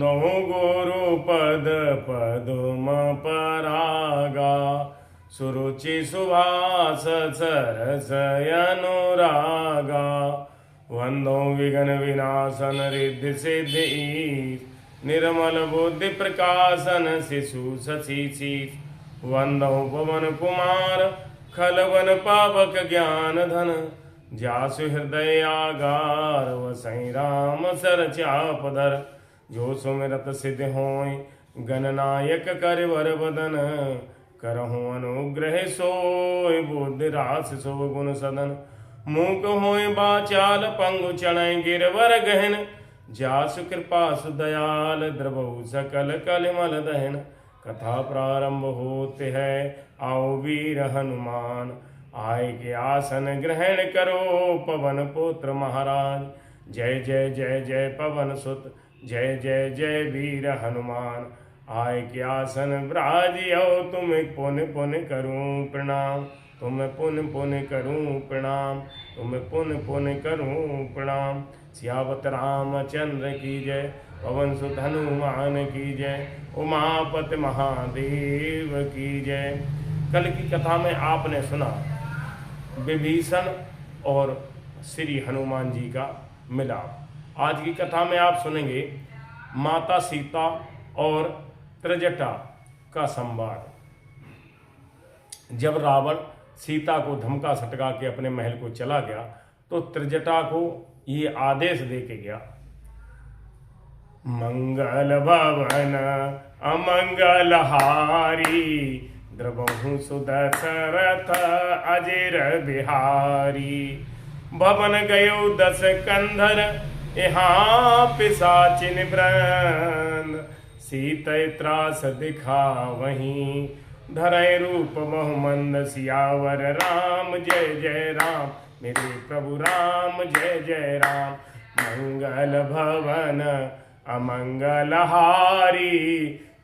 वंदो गुरु पद पदुम परागा सुरुचि सुभाष सरस अनुरागा वंदो विघ्न विनाशन रिद्धि सिद्धि निर्मल बुद्धि प्रकाशन शिशु शशि वंदो पवन कुमार खलवन पावक ज्ञान धन जासु हृदय आगार वसई राम सर चापधर जो सुमिरत सिद्ध होय गणनायक करवर बदन करहु अनुग्रह सोय बुद्धि रास सो गुण सदन मूक होय बाचाल पंगु चढ़य गिरवर गहन जासु कृपा सुदयाल द्रवहु सकल कलिमल दहन कथा प्रारंभ होते है आओ वीर हनुमान आय के आसन ग्रहण करो पवन पुत्र महाराज जय जय जय जय पवन सुत जय जय जय वीर हनुमान आय के आसन ब्राजियो तुम पुन पुन करूं प्रणाम तुम पुन पुन करूं प्रणाम तुम पुन पुन करूं प्रणाम सियावत रामचंद्र की जय पवन सुत हनुमान की जय उमापति महादेव की जय। कल की कथा में आपने सुना विभीषण और श्री हनुमान जी का मिलाप। आज की कथा में आप सुनेंगे माता सीता और त्रिजटा का संवाद। जब रावण सीता को धमका सटका के अपने महल को चला गया तो त्रिजटा को ये आदेश दे के गया, मंगल भवन अमंगल हारी द्रवहु सुदशरथ अजिर बिहारी भवन गयो दस कंधर यहाँ पिशाचिन वृंद सीतय त्रास दिखा वहीं धरय रूप बहुमंद सियावर राम जय जय राम मेरे प्रभु राम जय जय राम मंगल भवन अमंगल हारी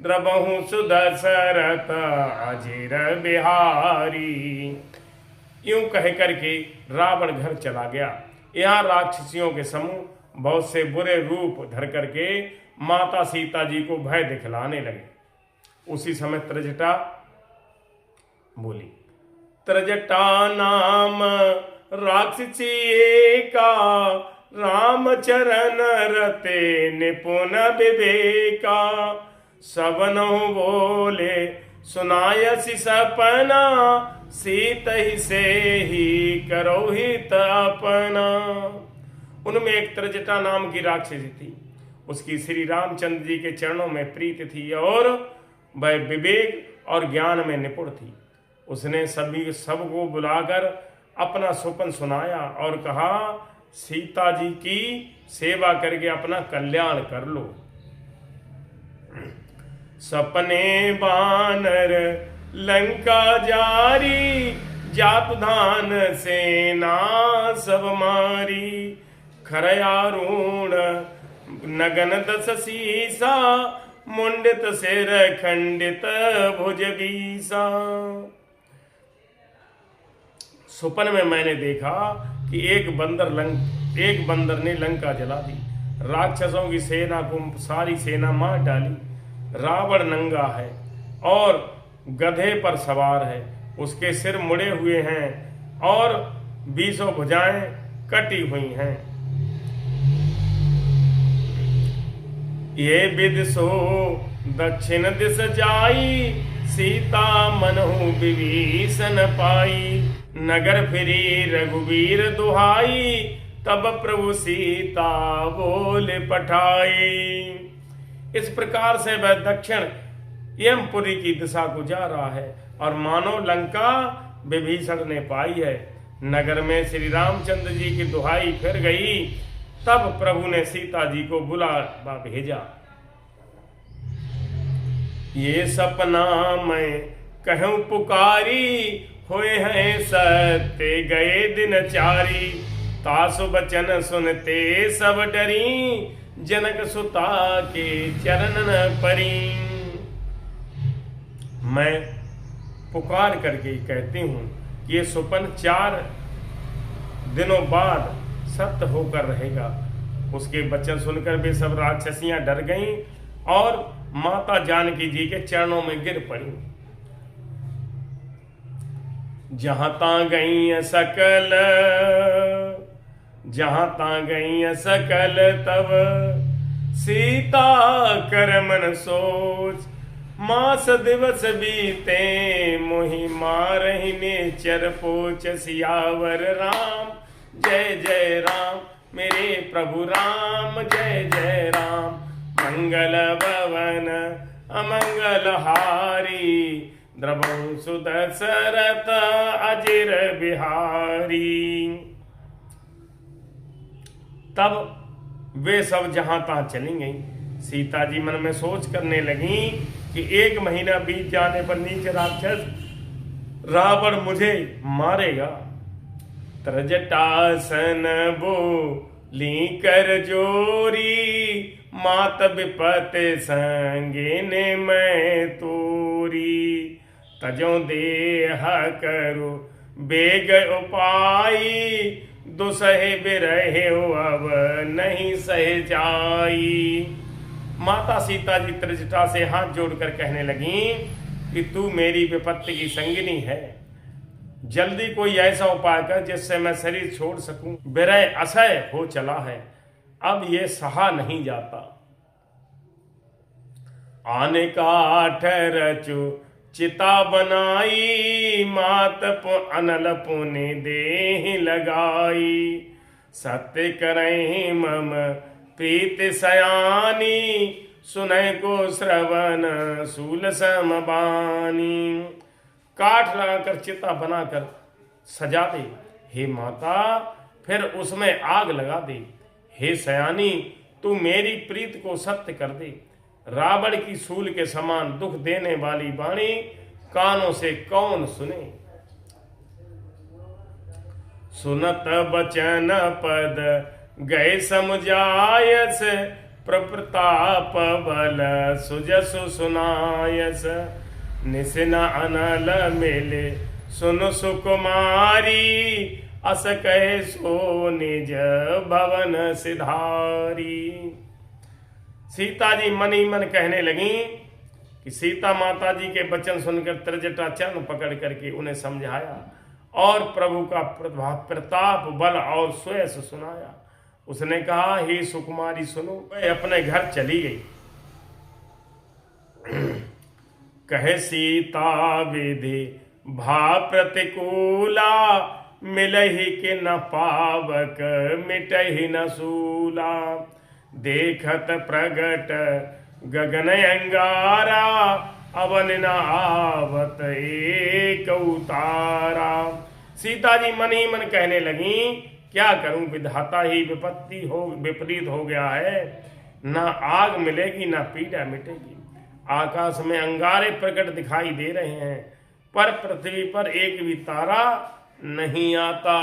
द्रवहु सुदशरथ अजिर बिहारी। यूं कह करके रावण घर चला गया। यहाँ राक्षसियों के समूह बहुत से बुरे रूप धर करके माता सीता जी को भय दिखलाने लगे। उसी समय त्रिजटा बोली, त्रिजटा नाम राक्षसी का राम चरण रते निपुण विवेका सबनो बोले सुनायसी सपना सीत ही से ही करो हित अपना। उनमें एक त्रिजटा नाम की राक्षसी थी। उसकी श्री रामचंद्र जी के चरणों में प्रीति थी और वह विवेक और ज्ञान में निपुण थी। उसने सबको बुलाकर अपना स्वप्न सुनाया और कहा, सीता जी की सेवा करके अपना कल्याण कर लो। सपने बानर लंका जारी जात धान सेना सब मारी खरयारूण नगन दस सीसा मुंडित सिर खंडित भुज बीसा। स्वप्न में मैंने देखा कि एक बंदर ने लंका जला दी, राक्षसों की सेना को सारी सेना मार डाली। रावण नंगा है और गधे पर सवार है, उसके सिर मुड़े हुए हैं और 20 भुजाएं कटी हुई हैं। ये विदिशो दक्षिण दिश जाई सीता मनहु विभीषण पाई नगर फिरी रघुवीर दुहाई तब प्रभु सीता बोले पठाई। इस प्रकार से वह दक्षिण यमपुरी की दिशा को जा रहा है और मानो लंका विभीषण ने पाई है। नगर में श्री रामचंद्र जी की दुहाई फिर गई। तब प्रभु ने सीता जी को बुलावा भेजा। ये सपना मैं कहूं पुकारी होए हैं सत्य गए दिन चारी तासु बचन सुनते सब डरी जनक सुता के चरणन परी। मैं पुकार करके कहती हूँ कि ये स्वप्न 4 दिनों बाद सत्य होकर रहेगा। उसके वचन सुनकर वे सब राक्षसियां डर गईं और माता जानकी जी के चरणों में गिर पड़ी। जहां तां गई सकल, जहां तां गई सकल तब सीता कर मन सोच। मास दिवस बीते मोहि मारहि नेचर पोच। सियावर राम जय जय राम, मेरे प्रभु राम जय जय राम। मंगल भवन अमंगल हारी, द्रवहु सुदशरथ अजिर बिहारी। तब वे सब जहां तहां चली गईं। सीता जी मन में सोच करने लगी कि 1 महीना बीत जाने पर नीच राक्षस रावण मुझे मारेगा। त्रजटासन बोली कर जोरी, मात विपत्ति संगे ने मैं तोरी। तजो देह करो बेग उपाई, दुसहे बिरहे अब नहीं सह जाई। माता सीता जी त्रिजटा से हाथ जोड़कर कहने लगी कि तू मेरी विपत्ति की संगिनी है, जल्दी कोई ऐसा उपाय कर जिससे मैं शरीर छोड़ सकूं। विरह असह्य हो चला है, अब ये सहा नहीं जाता। आने काठ रचो चिता बनाई, मात अनल पुनि देहि लगाई। सत्य करहि मम प्रीत सयानी, सुनय को श्रवण सूल समबानी। काठ लगाकर चिता बनाकर सजा दे हे माता, फिर उसमें आग लगा दे। हे सयानी, तू मेरी प्रीत को सत्य कर दे। रावण की सूल के समान दुख देने वाली वाणी कानों से कौन सुने। सुनत बचन पद गए समुजायस, प्रताप बल सुजसु सुनायस। निसिना अनल मिले सुन सुकुमारी, अस कहे सो निज भवन सिधारी। सीता जी मन ही मन कहने लगी कि सीता माता जी के वचन सुनकर त्रिजटा चरण पकड़ करके उन्हें समझाया और प्रभु का प्रताप बल और सुयस सुनाया। उसने कहा हे सुकुमारी सुनो। वह अपने घर चली गई। कहे सीता विधि भा प्रतिकूला, मिलहि के न पावक मिटहि न सूला। देखत प्रगट गगन अंगारा, अवन न आवत एक उतारा। सीता जी मन ही मन कहने लगी क्या करूं, विधाता ही विपरीत हो गया है। ना आग मिलेगी ना पीड़ा मिटेगी। आकाश में अंगारे प्रकट दिखाई दे रहे हैं, पर पृथ्वी पर एक भी तारा नहीं आता।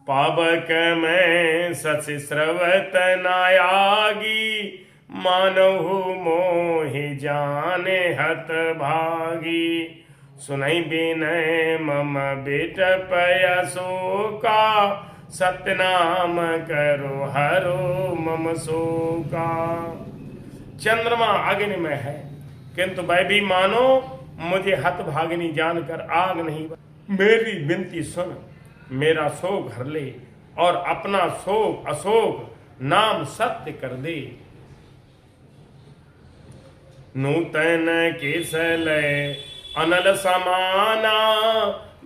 पावक में शशि स्रवत नायागी, मानहु मोहि जाने हत भागी। सुनई बिनय मम बेट पयसोका, सत्यनाम करो हरो मम शोका। चंद्रमा अग्नि में है, किंतु वह भी मानो मुझे हतभागिनी जानकर आग नहीं। मेरी विनती सुन, मेरा शोक हर ले और अपना शोक अशोक नाम सत्य कर दे। नूतन केसलय अनल समाना,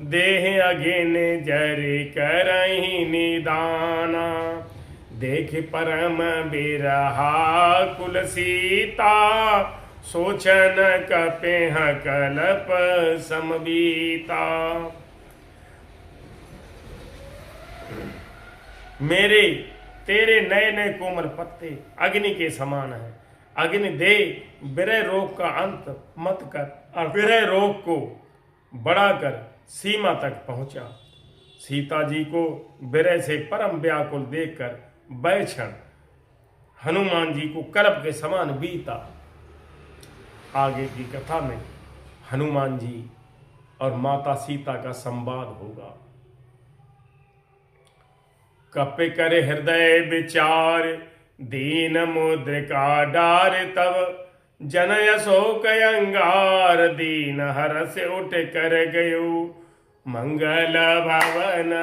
देह अगिन जरि करहि निदाना। देख परम बिरहा कुल सीता, सोचन कपेह कलप समबीता। मेरे तेरे नए नए कोमल पत्ते अग्नि के समान हैं। अग्नि दे, विरह रोग का अंत मत कर। और विरह रोग को बढ़ाकर सीमा तक पहुंचा। सीता जी को विरह से परम व्याकुल देखकर वह क्षण हनुमान जी को कल्प के समान बीता। आगे की कथा में हनुमान जी और माता सीता का संवाद होगा। कपि कर हृदय विचार, दीन मुद्रिका डार तब जन अशोक अंगार, दीन हरस उठ कर गयो मंगल भवन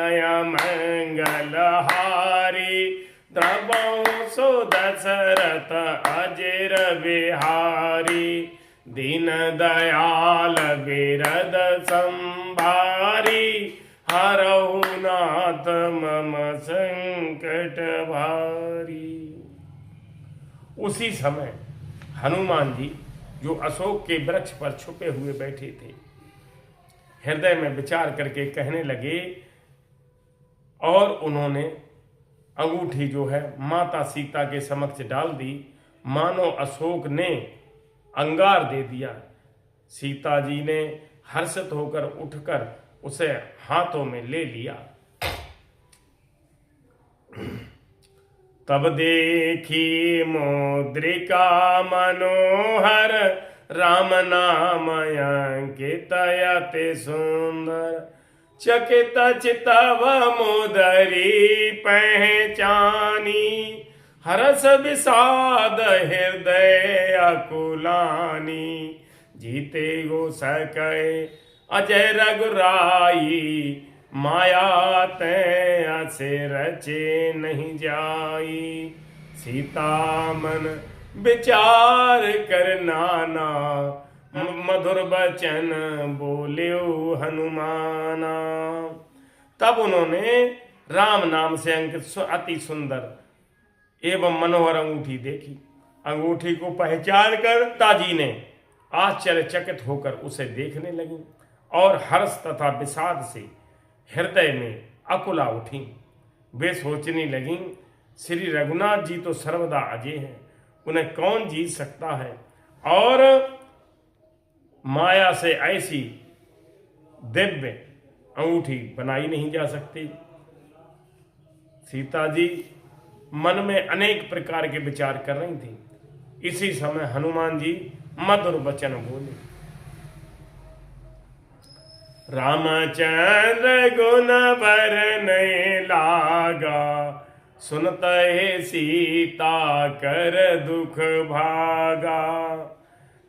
मंगल हारी, द्रवौ सो दशरथ अजर बिहारी, दीन दयाल बिरद संभारी, हरहु नाथ मम संकट भारी। उसी समय हनुमान जी जो अशोक के वृक्ष पर छुपे हुए बैठे थे, हृदय में विचार करके कहने लगे, और उन्होंने अंगूठी जो है माता सीता के समक्ष डाल दी, मानो अशोक ने अंगार दे दिया। सीता जी ने हर्षित होकर उठकर उसे हाथों में ले लिया। तब देखी मुद्रिका मनोहर, राम नाम अंकित अति सुंदर, चकित चितव मुदरी पहचानी, हरस विषाद हृदय अकुलानी, जीते गो सकै अजय रघुराई, माया तै असे रचे नहीं जाई, सीता मन विचार कर नाना, मधुर बचन बोल्यो हनुमाना। तब उन्होंने राम नाम से अंकित अति सुंदर एवं मनोहर अंगूठी देखी। अंगूठी को पहचान कर ताजी ने आश्चर्यचकित होकर उसे देखने लगी और हर्ष तथा विषाद से हृदय में अकुला उठी। वे सोचने लगी, श्री रघुनाथ जी तो सर्वदा अजय हैं, उन्हें कौन जीत सकता है, और माया से ऐसी दिव्य अंगूठी बनाई नहीं जा सकती। सीता जी मन में अनेक प्रकार के विचार कर रही थी। इसी समय हनुमान जी मधुर वचन बोले, रामचंद्र गुण बरने लागा, सुनत है सीता कर दुख भागा,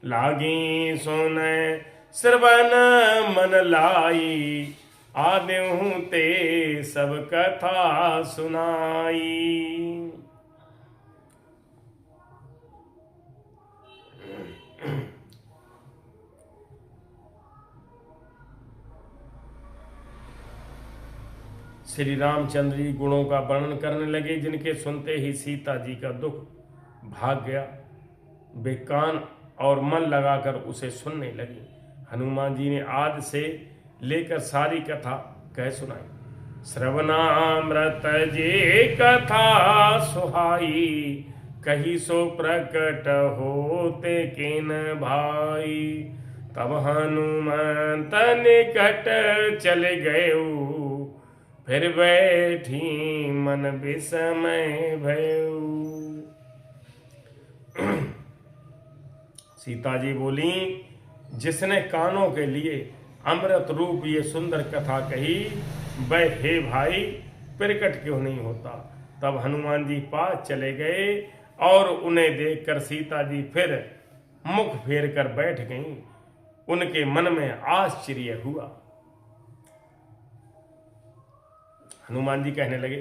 लागी सुने श्रवण मन लाई, आदेहूं ते सब कथा सुनाई। श्री रामचंद्र जी गुणों का वर्णन करने लगे, जिनके सुनते ही सीता जी का दुख भाग गया। वे कान और मन लगाकर उसे सुनने लगी। हनुमान जी ने आदि से लेकर सारी कथा कह सुनाई। श्रवणामृत जे कथा सुहाई, कही सो प्रकट होते किन भाई, तब हनुमंत निकट चले गए, फिर बैठी मन विस्मय भयउ। सीता जी बोली, जिसने कानों के लिए अमृत रूप ये सुंदर कथा कही, वह हे भाई प्रकट क्यों नहीं होता। तब हनुमान जी पास चले गए और उन्हें देखकर सीता जी फिर मुख फेर कर बैठ गईं। उनके मन में आश्चर्य हुआ। हनुमान जी कहने लगे,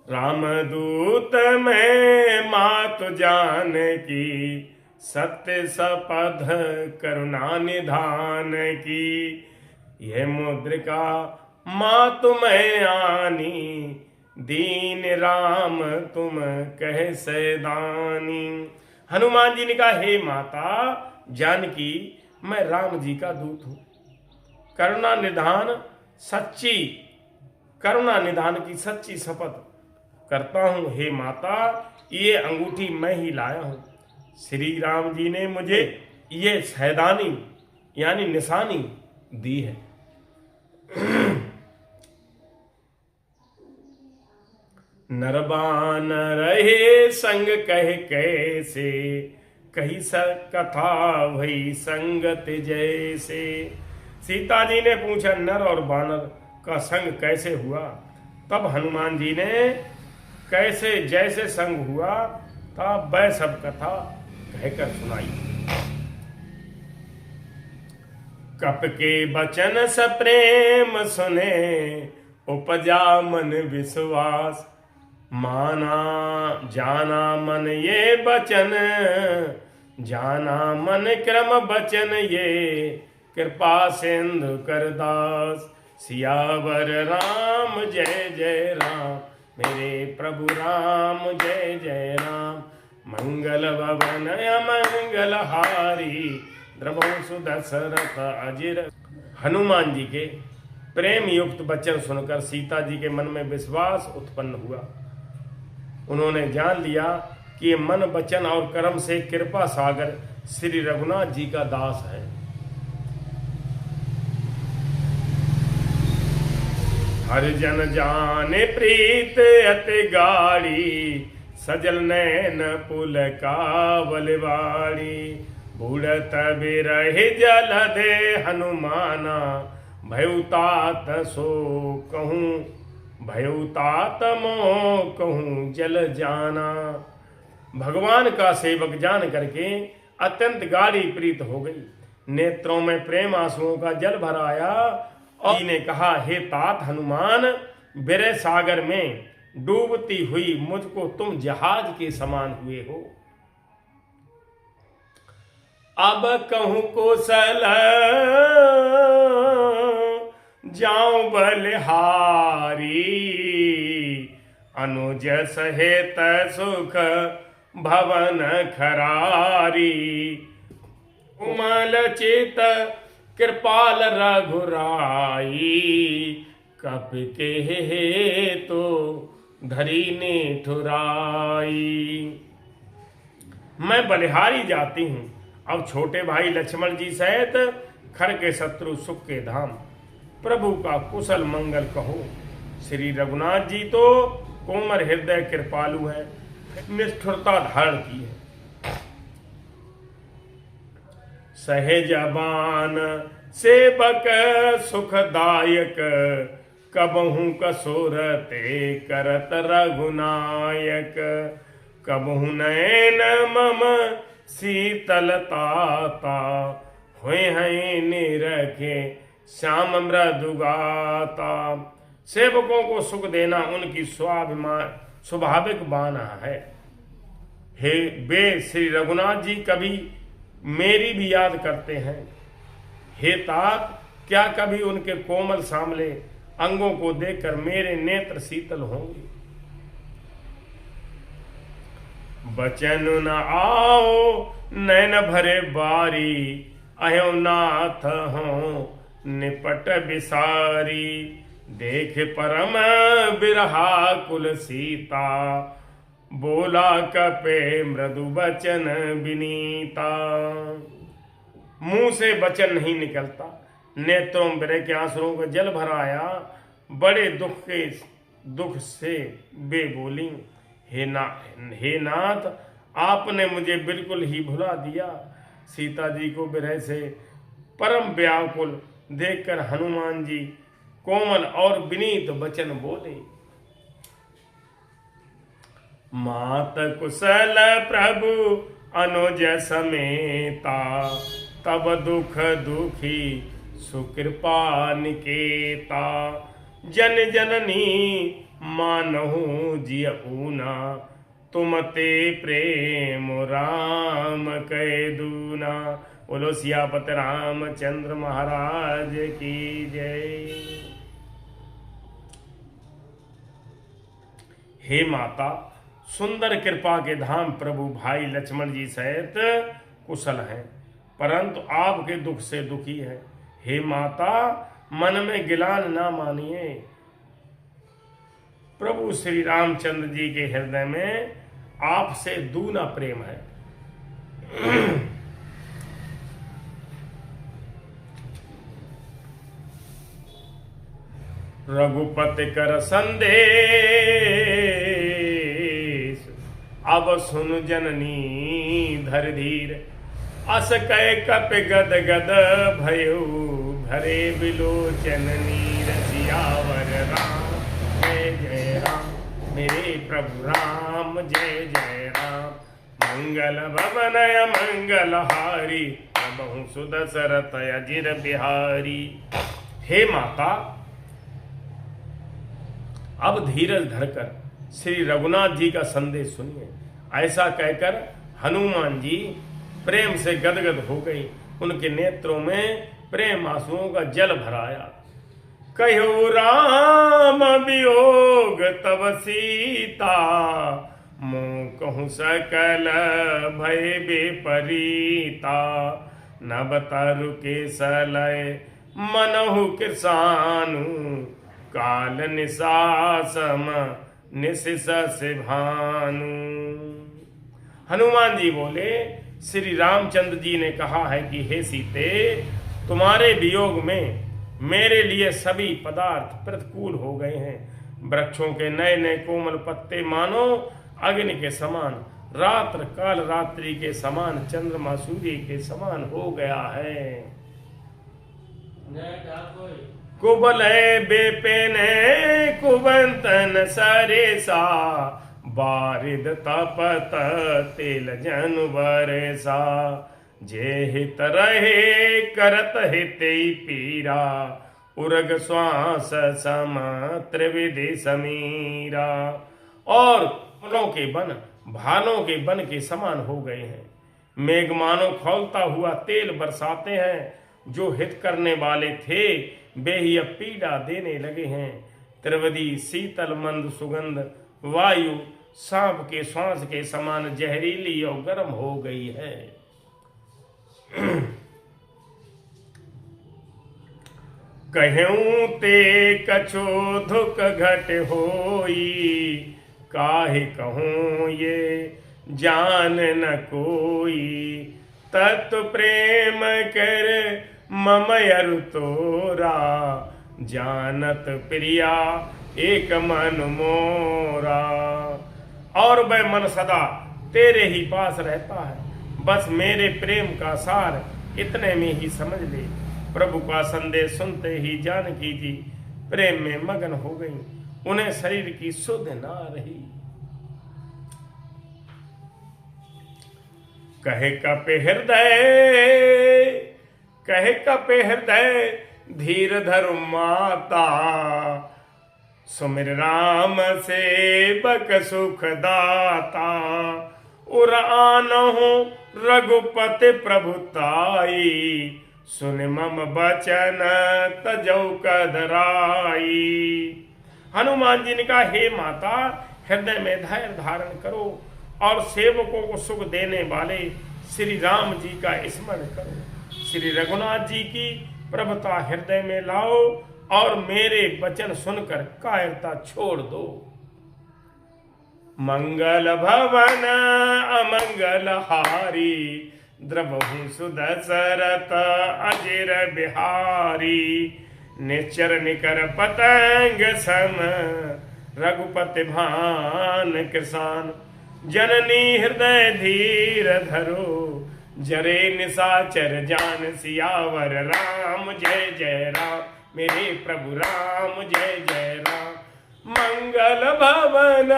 रामदूत मैं मात जान की, सत्य सपथ करुणा निधान की, यह मुद्रिका माँ तुम्हें आनी, दीन राम तुम कह सैदानी। हनुमान जी ने कहा, हे माता जानकी, मैं राम जी का दूत हूं। करुणा निधान की सच्ची शपथ करता हूं, हे माता ये अंगूठी मैं ही लाया हूं। श्री राम जी ने मुझे ये सैदानी यानी निशानी दी है। नरबान रहे संग कह कैसे, कही कथा वही संगत जैसे। सीता जी ने पूछा, नर और बानर का संग कैसे हुआ। तब हनुमान जी ने कैसे जैसे संग हुआ था वह सब कथा कहकर सुनाई। कप के बचन सप्रेम सुने उपजा मन विश्वास, माना जाना मन ये बचन, जाना मन क्रम बचन ये, कृपा सिंधु करदास। सियावर राम जय जय राम, मेरे प्रभु राम जय जय राम। मंगल भवन अमंगल हारी, द्रवो सुदशरथ अजिर। हनुमान जी के प्रेम युक्त वचन सुनकर सीता जी के मन में विश्वास उत्पन्न हुआ। उन्होंने जान लिया कि ये मन वचन और कर्म से कृपा सागर श्री रघुनाथ जी का दास है। हर जन जाने प्रीत अति गाड़ी, सजल नैन पुल कावलवाड़ी। बूढ़त बिरहि जल दे हनुमाना, भयुतात सो कहूँ, भयुतात मोह कहूँ जल जाना। भगवान का सेवक जान करके अत्यंत गाढ़ी प्रीत हो गई। नेत्रों में प्रेम आंसुओं का जल भर आया और ने कहा, हे तात हनुमान, बिरह सागर में डूबती हुई मुझको तुम जहाज के समान हुए हो। अब कहूं कुशल जाऊं बलिहारी, अनुज सहित सुख भवन खरारी। उमल चित कृपाल रघुराई, कप के तो धरी ने ठुराई। मैं बलिहारी जाती हूँ, अब छोटे भाई लक्ष्मण जी सहित खर के शत्रु सुख के धाम, प्रभु का कुशल मंगल कहो। श्री रघुनाथ जी तो कोमल हृदय कृपालु है, निष्ठुरता धारण की है। सहजबान सेवक सुखदायक, कबहू कसुरते करत रघुनायक। कबहू नयन मम शीतलताता, हुए हैं निरखे श्याम मृदुगाता। सेवकों को सुख देना उनकी स्वाभाविक बाना है। हे वे श्री रघुनाथ जी कभी मेरी भी याद करते हैं। हे तात, क्या कभी उनके कोमल सामले अंगों को देखकर मेरे नेत्र शीतल होंगे। बचन न आओ नैन भरे बारी, अयो नाथ हो निपट बिसारी। देख परम बिरहा कुल सीता, बोला कपे मृदु बचन विनीता। मुंह से वचन नहीं निकलता, नेत्रों बिरह के आंसुओं का जल भर आया। बड़े दुख से वे बोली, हे नाथ, आपने मुझे बिल्कुल ही भुला दिया। सीता जी को बिरह से परम व्याकुल देखकर हनुमान जी कोमल और विनीत वचन बोले। मात कुशल प्रभु अनुज समेता, तब दुख दुखी सुकृपा निकेता। जन जननी मानहु जिय ऊना, तुम ते प्रेम राम कै दूना। बोलो सियापत रामचंद्र महाराज की जय। हे माता, सुंदर कृपा के धाम प्रभु भाई लक्ष्मण जी सहित कुशल हैं, परंतु आपके दुख से दुखी है। हे माता, मन में गिलान ना मानिए। प्रभु श्री रामचंद्र जी के हृदय में आपसे दूना प्रेम है। रघुपति कर संदेश, अब सुन जननी धर धीर। अस कै कप गद गद भयो, भरे बिलोचन नीर। सियावर राम जय जय राम, मेरे प्रभु राम जय जय राम। मंगल भवनय मंगलहारी प्रभु सुदशरथ अजिर बिहारी। हे माता, अब धीरज धरकर श्री रघुनाथ जी का संदेश सुनिए। ऐसा कहकर हनुमान जी प्रेम से गदगद हो गई। उनके नेत्रों में प्रेम आंसुओं का जल भराया। कहो राम वियोग तब सीता, मुँह कहूँ सकल भय विपरीता। नभ तरु के सलय मनहु कृसानु, काल निशासम निशिष से भानु। हनुमान जी बोले, श्री रामचंद्र जी ने कहा है कि हे सीते, तुम्हारे वियोग में मेरे लिए सभी पदार्थ प्रतिकूल हो गए हैं। वृक्षों के नए नए कोमल पत्ते मानो अग्नि के समान, रात्र काल रात्रि के समान, चंद्रमा सूर्य के समान हो गया है। कुबल बेपेने कुबंतन सरेसा, बारिद तपत तेल जनु बरेसा। जे हित रहे करत हित पीरा, उरग श्वास सम त्रिविधि समीरा। और फूलों के वन भालों के वन के समान हो गए हैं। मेघ मानो खौलता हुआ तेल बरसाते हैं। जो हित करने वाले थे वे ही अब पीड़ा देने लगे हैं। त्रिविधि शीतल मंद सुगंध वायु सांप के श्वास के समान जहरीली और गर्म हो गई है। कहूं ते कछो धुक घट होई, काहे कहूं ये जान न कोई। तत्व प्रेम कर मम अरु तोरा, जानत प्रिया एक मन मोरा। और वह मन सदा तेरे ही पास रहता है, बस मेरे प्रेम का सार इतने में ही समझ ले। प्रभु का संदेश सुनते ही जानकी जी प्रेम में मगन हो गई। उन्हें शरीर की सुध ना रही। कहे कपे हृदय धीर धरु माता, सुमिर राम सेवक सुख दाता। उर आनहु रघुपति प्रभुताई, सुन मम बचन तजौ कदराई। हनुमान जी ने कहा, हे माता, हृदय में धैर्य धारण करो और सेवकों को सुख देने वाले श्री राम जी का स्मरण करो। श्री रघुनाथ जी की प्रभुता हृदय में लाओ और मेरे वचन सुनकर कायरता छोड़ दो। मंगल भवन अमंगल हारी, द्रवहु सुदशरथ अजिर बिहारी। निचर निकर पतंग सम, रघुपति भान किसान। जननी हृदय धीर धरो, जरे निशाचर जान सियावर। राम जय जय राम, मेरे प्रभु राम जय जय राम। मंगल भवन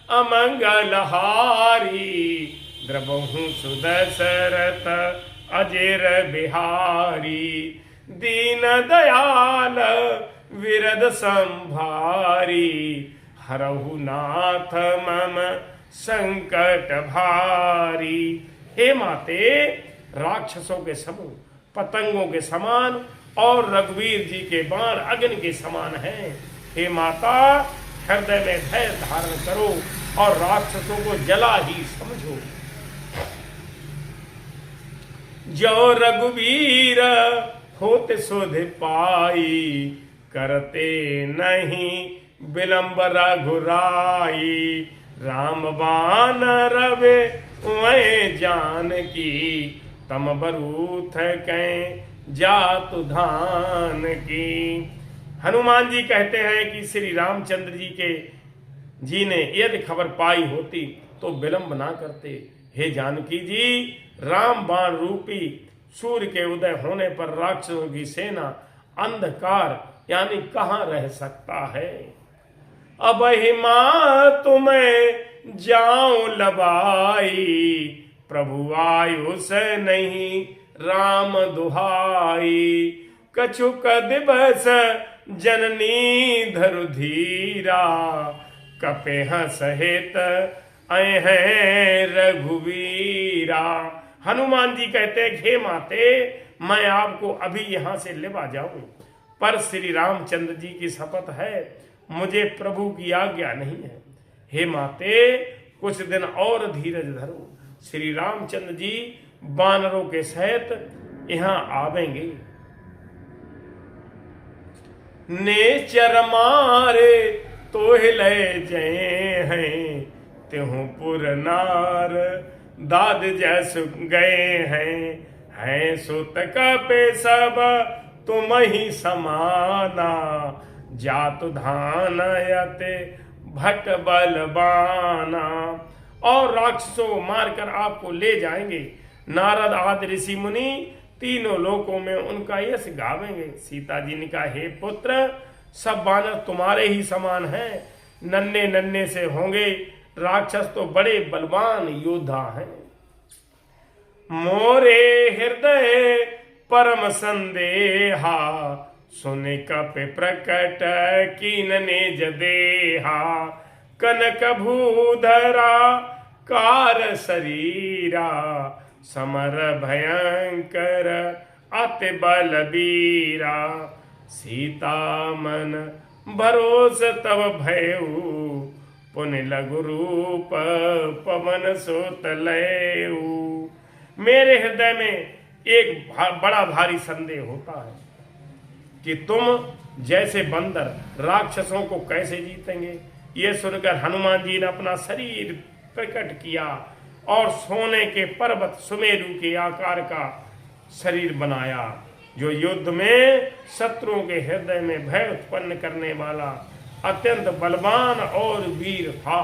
अमंगल हारी, द्रवहु सुदशरथ अजिर बिहारी। दीन दयाल विरद संभारी, हरहु नाथ मम संकट भारी। हे माते, राक्षसों के समूह पतंगों के समान और रघुवीर जी के बाण अग्नि के समान हैं। हे माता, हृदय में धैर्य धारण करो और राक्षसों को जला ही समझो। जो रघुवीर होते सोध पाई, करते नहीं विलंब रघुराई। राम बान रवे वै जान की, तम बरूथ कै जातु धान की। हनुमान जी कहते हैं कि श्री रामचंद्र जी ने यदि खबर पाई होती तो विलंब ना करते। हे जानकी जी, राम बाण रूपी सूर्य के उदय होने पर राक्षसों की सेना अंधकार यानी कहां रह सकता है। अब हिमा तुम्हें जाऊं लबाई, प्रभु आयुष नहीं राम दुहाई। कछुक दिवस जननी धरु धीरा, कपेह सहित आए हैं रघुवीरा। हनुमान जी कहते हैं, हे माते, मैं आपको अभी यहां से लेवा जाऊं, पर श्री रामचंद्र जी की शपथ है, मुझे प्रभु की आज्ञा नहीं है। हे माते, कुछ दिन और धीरज धरो। श्री रामचंद्र जी वानरों के सहित यहां आवेंगे। नेचर मारे तो हिले जय हैं, त्यों पुर नार दाद जैस गए हैं सुत कपे सब तुम ही समाना, जातु धान यते भट बलबाना। और राक्षसों को मारकर आपको ले जाएंगे। नारद आदि ऋषि मुनि तीनों लोकों में उनका यश गावेंगे। सीता जी ने कहा, हे पुत्र, सब वानर तुम्हारे ही समान हैं, नन्हे नन्हे से होंगे, राक्षस तो बड़े बलवान योद्धा हैं। मोरे हृदय परम संदेहा, सुने कपि प्रकट कीन निज देहा। कनक भूधरा कार शरीरा, समर भयंकर अति बलबीरा। सीता मन भरोस तब भयऊ, पुनि लघु रूप पवन सुत लयऊ। मेरे हृदय में एक बड़ा भारी संदेह होता है कि तुम जैसे बंदर राक्षसों को कैसे जीतेंगे। ये सुनकर हनुमान जी ने अपना शरीर प्रकट किया और सोने के पर्वत सुमेरु के आकार का शरीर बनाया, जो युद्ध में शत्रुओं के हृदय में भय उत्पन्न करने वाला अत्यंत बलवान और वीर था।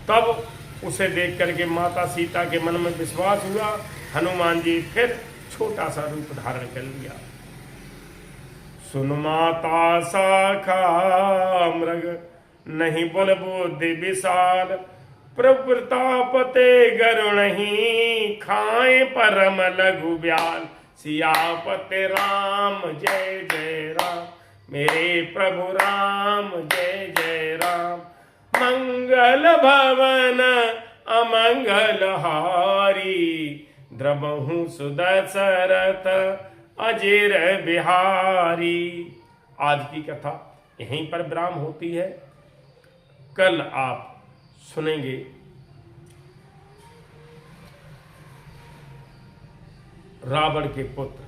तब उसे देख करके माता सीता के मन में विश्वास हुआ। हनुमान जी फिर छोटा सा रूप धारण कर लिया। सुन माता शाखा मृग, नहीं बल बुद्धि विशाल। प्रवृतापते गरुण ही, खाए परम लघु ब्याल। सियापते राम जय जय राम, मेरे प्रभु राम जय जय राम। मंगल भवन अमंगल हारी, द्रवहु सुदशरथ अजिर बिहारी। आज की कथा यहीं पर विराम होती है। कल आप सुनेंगे रावण के पुत्र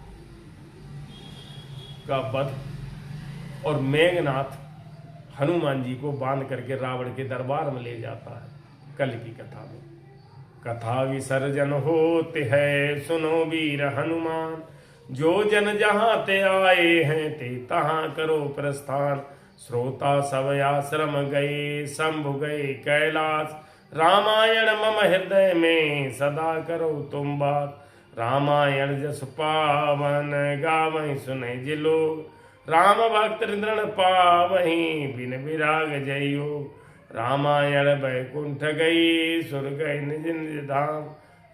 का वध और मेघनाथ हनुमान जी को बांध करके रावण के दरबार में ले जाता है। कल की कथा में कथा विसर्जन होते है, सुनो वीर हनुमान। जो जन जहाँ ते आए हैं, ते तहाँ करो प्रस्थान। श्रोता सब आश्रम गए, शंभु गए कैलाश। रामायण मम हृदय में सदा करो तुम बात। रामायण जस पावन, गावहीं सुने जिलो। राम भक्त दृढ़ पावहीं, बिन विराग जइयो। रामायण बैकुंठ गई, सुर गए निज निज धाम।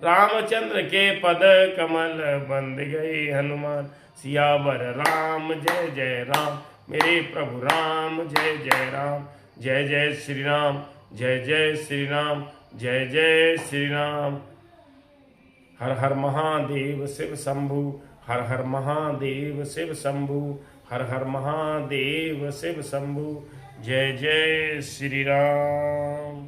रामचंद्र के पद कमल बंद गए हनुमान। सियावर राम जय जय राम, मेरे प्रभु राम जय जय राम। जय जय श्री राम, जय जय श्री राम, जय जय श्री राम। हर हर महादेव शिव शंभु, हर हर महादेव शिव शंभु, हर हर महादेव शिव शंभु। जय जय श्री राम।